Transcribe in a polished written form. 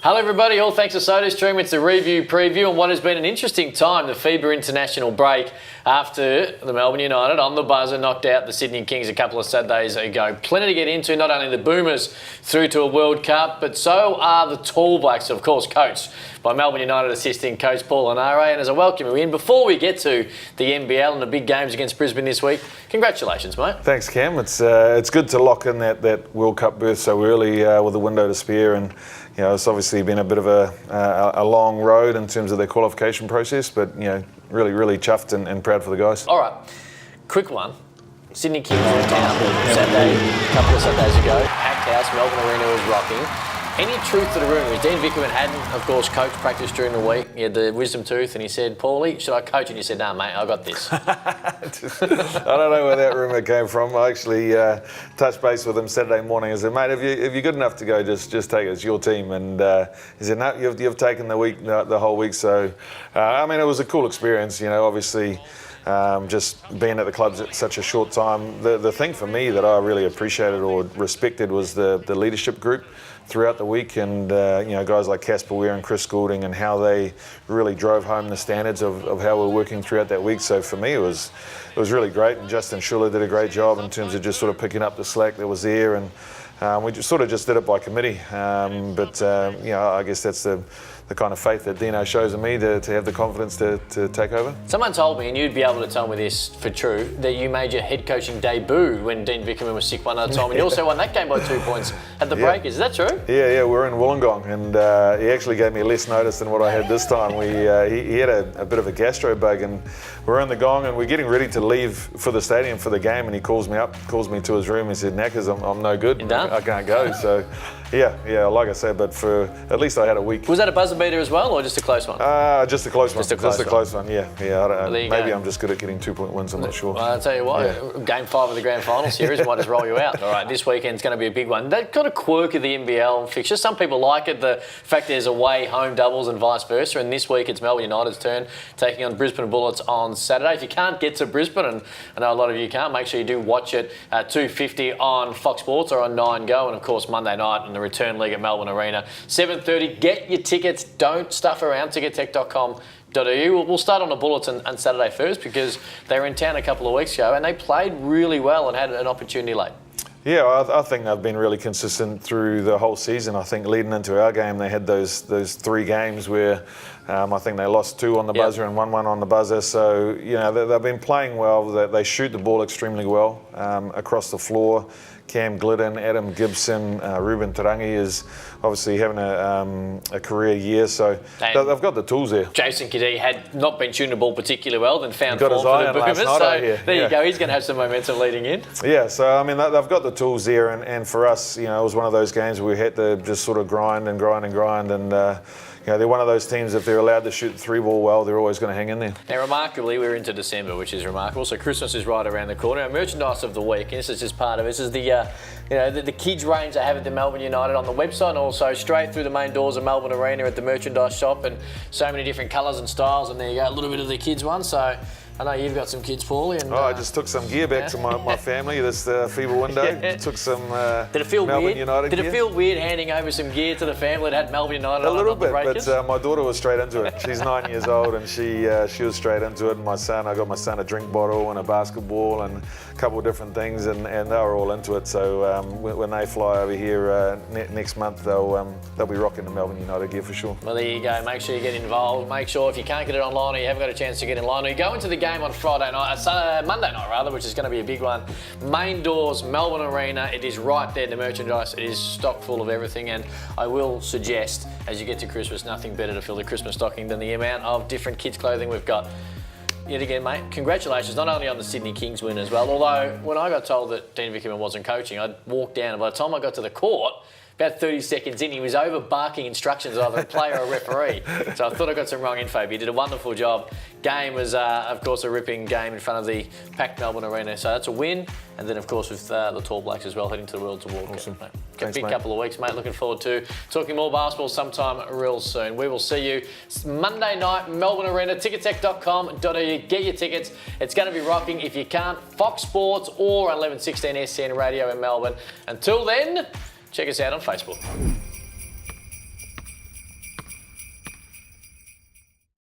Hello everybody, all thanks to SodaStream. It's a review preview on what has been an interesting time, the FIBA international break after the Melbourne United on the buzzer knocked out the Sydney Kings a couple of Saturdays ago. Plenty to get into, not only the Boomers through to a World Cup, but so are the Tall Blacks, of course, coached by Melbourne United assistant coach Paul Henare. And as I welcome you in, before we get to the NBL and the big games against Brisbane this week, congratulations, mate. Thanks, Cam. It's good to lock in that World Cup berth so early with a window to spare, and you know, it's obviously been a bit of a long road in terms of the qualification process, but you know, really chuffed and proud for the guys. All right, quick one. Sydney Kings were in town Saturday, a couple of Saturdays ago. Packed house, Melbourne Arena was rocking. Any truth to the rumours? Dean Vickerman hadn't, of course, coached practice during the week. He had the wisdom tooth and he said, Paulie, should I coach? And you said, no, mate, I got this. I don't know where that rumour came from. I actually touched base with him Saturday morning. I said, mate, if you're good enough to go, just take it. It's your team. And he said, no, you've taken the whole week. So, I mean, it was a cool experience, you know, obviously. Just being at the clubs at such a short time. The thing for me that I really appreciated or respected was the leadership group throughout the week, and you know, guys like Casper Ware and Chris Goulding, and how they really drove home the standards of how we're working throughout that week. So for me, it was really great, and Justin Schuller did a great job in terms of just sort of picking up the slack that was there, and we just did it by committee. But you know, I guess that's the kind of faith that Dino shows in me to have the confidence to take over. Someone told me, and you'd be able to tell me this for true, that you made your head coaching debut when Dean Vickerman was sick one other time, and you also won that game by 2 points at the Breakers. Is that true? Yeah, we're in Wollongong, and he actually gave me less notice than what I had this time. He had a bit of a gastro bug, and we're in the gong, and we're getting ready to leave for the stadium for the game, and he calls me to his room. He said, Knackers, I'm no good. You're done? I can't go. So, yeah, like I said, but for at least I had a week. Was that a buzzer beater as well, or just a close one? Just a close one. Just a close one. Yeah. I don't know. Maybe go. I'm just good at getting 2-point wins. I'm not sure. Well, I'll tell you what, Game 5 of the Grand Final series might just roll you out. All right, this weekend's going to be a big one. That got a quirk of the NBL fixture. Some people like it, the fact there's away home doubles and vice versa. And this week it's Melbourne United's turn, taking on Brisbane Bullets on Saturday. If you can't get to Brisbane, and I know a lot of you can't, make sure you do watch it at 2:50 on Fox Sports or on 9 Go, and of course Monday night in the return leg at Melbourne Arena, 7:30. Get your tickets. Don't stuff around. Tickettech.com.au. We'll start on the Bullets on Saturday first, because they were in town a couple of weeks ago and they played really well and had an opportunity late. Yeah, I think they've been really consistent through the whole season. I think leading into our game, they had those 3 games where I think they lost 2 on the buzzer and 1 on the buzzer. So, you know, they've been playing well. They shoot the ball extremely well across the floor. Cam Glidden, Adam Gibson, Ruben Tarangi is obviously having a career year, so they've got the tools there. Jason Kadee had not been shooting the ball particularly well, then found form for the Boomers. So there you go, he's going to have some momentum leading in. Yeah, so I mean, they've got the tools there, and for us, you know, it was one of those games where we had to just sort of grind, and you know, they're one of those teams, if they're allowed to shoot the 3-ball well, they're always going to hang in there. Now, remarkably, we're into December, which is remarkable. So Christmas is right around the corner. Our merchandise of the week, and this is just part of it. This is the kids range they have at the Melbourne United on the website, and also straight through the main doors of Melbourne Arena at the merchandise shop, and so many different colours and styles. And there you go, a little bit of the kids one. So I know you've got some kids, Paulie. And, I just took some gear back to my family this FIBA window. Took some Did it feel Melbourne weird? United Did gear. it feel weird handing over some gear to the family that had Melbourne United a on little the bit, Breakers? but my daughter was straight into it. She's 9 years old, and she was straight into it. And my son, I got my son a drink bottle and a basketball and a couple of different things, and they were all into it. So when they fly over here next month, they'll be rocking the Melbourne United gear for sure. Well, there you go. Make sure you get involved. Make sure if you can't get it online or you haven't got a chance to get in line, or you go into the game on Friday night. Monday night rather, which is going to be a big one. Main doors, Melbourne Arena. It is right there. The merchandise, it is stocked full of everything. And I will suggest, as you get to Christmas, nothing better to fill the Christmas stocking than the amount of different kids' clothing we've got. Yet again, mate, congratulations not only on the Sydney Kings win as well. Although when I got told that Dean Vickerman wasn't coaching, I'd walk down, and by the time I got to the court, about 30 seconds in, he was over barking instructions of either a player or a referee. So I thought I got some wrong info, but he did a wonderful job. Game was, of course, a ripping game in front of the packed Melbourne Arena. So that's a win. And then, of course, with the Tall Blacks as well, heading to the World's Award. Awesome. Thanks, big mate. Couple of weeks, mate. Looking forward to talking more basketball sometime real soon. We will see you Monday night, Melbourne Arena, tickettech.com.au. Get your tickets. It's going to be rocking. If you can't, Fox Sports or 1116 SCN Radio in Melbourne. Until then, check us out on Facebook.